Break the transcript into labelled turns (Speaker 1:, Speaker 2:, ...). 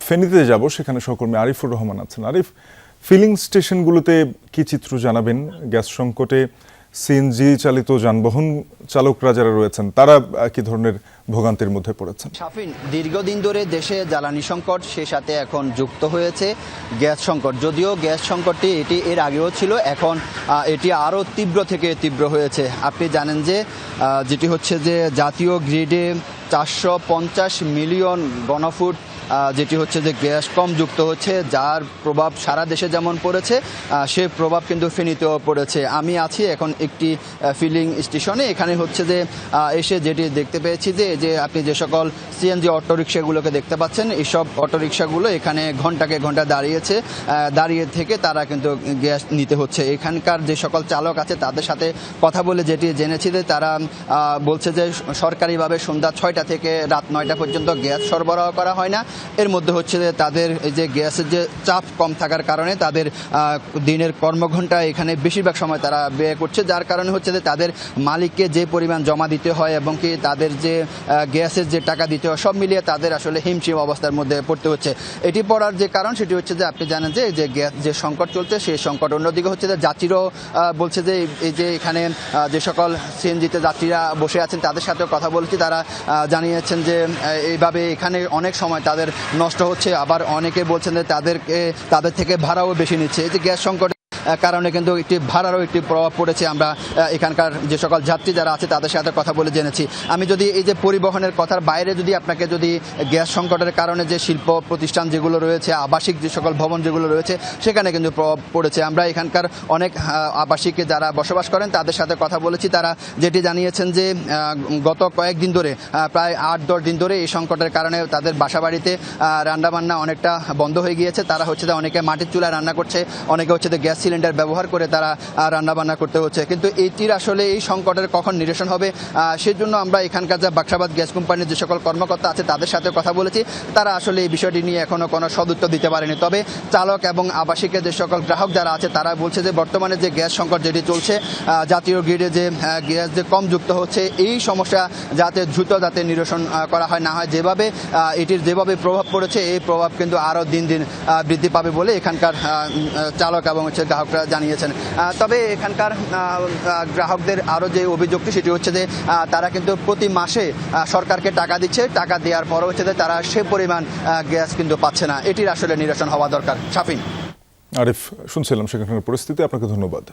Speaker 1: ফেনীতে যাব, সেখানে সহকর্মী আরিফুর রহমান আছেন। আরিফ, ফিলিং স্টেশনগুলোতে কি চিত্র জানাবেন? গ্যাস সংকটে সিএনজি চালিত যানবাহন চালকরা যারা রয়েছেন তারা কি ধরনের ভোগান্তির মধ্যে পড়েছেন?
Speaker 2: শাফিন, দীর্ঘদিন ধরে দেশে জ্বালানি সংকট, সে সাথে এখন যুক্ত হয়েছে গ্যাস সংকট। যদিও গ্যাস সংকটটি এর আগেও ছিল, এখন এটি আরও তীব্র থেকে তীব্র হয়েছে। আপনি জানেন যে যেটি হচ্ছে যে জাতীয় গ্রিডে 450 মিলিয়ন ঘনফুট যেটি হচ্ছে যে গ্যাস কম যুক্ত হচ্ছে, যার প্রভাব সারা দেশে যেমন পড়েছে সে প্রভাব কিন্তু ফেনীতেও পড়েছে। আমি আছি এখন একটি ফিলিং স্টেশনে। এখানে হচ্ছে যে এসে যেটি দেখতে পেয়েছি যে আপনি যে সকল সিএনজি অটোরিকশাগুলোকে দেখতে পাচ্ছেন, এইসব অটোরিকশাগুলো এখানে ঘন্টাকে ঘন্টা দাঁড়িয়ে থেকে তারা কিন্তু গ্যাস নিতে হচ্ছে। এখানকার যে সকল চালক আছে তাদের সাথে কথা বলে যেটি জেনেছি যে তারা বলছে যে সরকারিভাবে সন্ধ্যা 6টা থেকে রাত 9টা পর্যন্ত গ্যাস সরবরাহ করা হয় না। এর মধ্যে হচ্ছে যে তাদের এই যে গ্যাসের যে চাপ কম থাকার কারণে তাদের দিনের কর্মঘণ্টা এখানে বেশিরভাগ সময় তারা ব্যয় করছে, যার কারণে হচ্ছে যে তাদের মালিককে যে পরিমাণ জমা দিতে হয় এবং কি তাদের যে গ্যাসের যে টাকা দিতে হয় সব মিলিয়ে তাদের আসলে হিমশিম অবস্থার মধ্যে পড়তে হচ্ছে। এটি পড়ার যে কারণ সেটি হচ্ছে যে আপনি জানেন যে গ্যাস যে সংকট চলছে সেই সংকট, অন্যদিকে হচ্ছে যে যাত্রীরাও বলছে যে এই যে এখানে যে সকল সিএনজিতে যাত্রীরা বসে আছেন তাদের সাথেও কথা বলেছি, তারা জানিয়েছেন যে এইভাবে এখানে অনেক সময় তাদের নষ্ট হচ্ছে। আবার অনেকে বলছেন যে তাদের থেকে ভাড়াও বেশি নিচ্ছে। এই যে গ্যাস সংকট কারণে কিন্তু একটি ভাড়ারও একটি প্রভাব পড়েছে। আমরা এখানকার যে সকল যাত্রী যারা আছে তাদের সাথে কথা বলে জেনেছি। আমি যদি এই যে পরিবহনের কথার বাইরে যদি আপনাকে যদি গ্যাস সংকটের কারণে যে শিল্প প্রতিষ্ঠান যেগুলো রয়েছে, আবাসিক যে সকল ভবন যেগুলো রয়েছে সেখানে কিন্তু প্রভাব পড়েছে। আমরা এখানকার অনেক আবাসিকে যারা বসবাস করেন তাদের সাথে কথা বলেছি, তারা যেটি জানিয়েছেন যে গত কয়েকদিন ধরে প্রায় 8-10 দিন ধরে এই সংকটের কারণে তাদের বাসাবাড়িতে রান্নাবান্না অনেকটা বন্ধ হয়ে গিয়েছে। তারা হচ্ছে যে অনেকে মাটির চুলায় রান্না করছে, অনেকে হচ্ছে যে গ্যাস সিলিন্ডার ব্যবহার করে তারা রান্নাবান্না করতে হচ্ছে। কিন্তু এইটির আসলে এই সংকটের কখন নিরসন হবে সেজন্য আমরা এখানকার যে বাক্সাবাদ গ্যাস কোম্পানির যে সকল কর্মকর্তা আছে তাদের সাথে কথা বলেছি, তারা আসলে এই বিষয়টি নিয়ে এখনো কোনো সদুত্তর দিতে পারেনি। তবে চালক এবং আবাসিকের যে সকল গ্রাহক যারা আছে তারা বলছে যে বর্তমানে যে গ্যাস সংকট যেটি চলছে, জাতীয় গ্রিডে যে গ্যাস যে কম যুক্ত হচ্ছে, এই সমস্যা যাতে দ্রুত যাতে নিরসন করা হয়, না হয় যেভাবে এটির যেভাবে প্রভাব পড়েছে এই প্রভাব কিন্তু আরও দিন দিন বৃদ্ধি পাবে বলে এখানকার চালক এবং গ্রাহকরা জানিয়েছেন। তবে এখানকার গ্রাহকদের আরও যে অভিযোগটি সেটি হচ্ছে যে তারা কিন্তু প্রতি মাসে সরকারকে টাকা দিচ্ছে, টাকা দেওয়ার পরও হচ্ছে যে তারা সে পরিমাণ গ্যাস কিন্তু পাচ্ছে না। এটির আসলে নিরসন হওয়া দরকার। শাফিন,
Speaker 1: আরিফ শুনছিলাম সেখানকার পরিস্থিতি, আপনাকে ধন্যবাদ।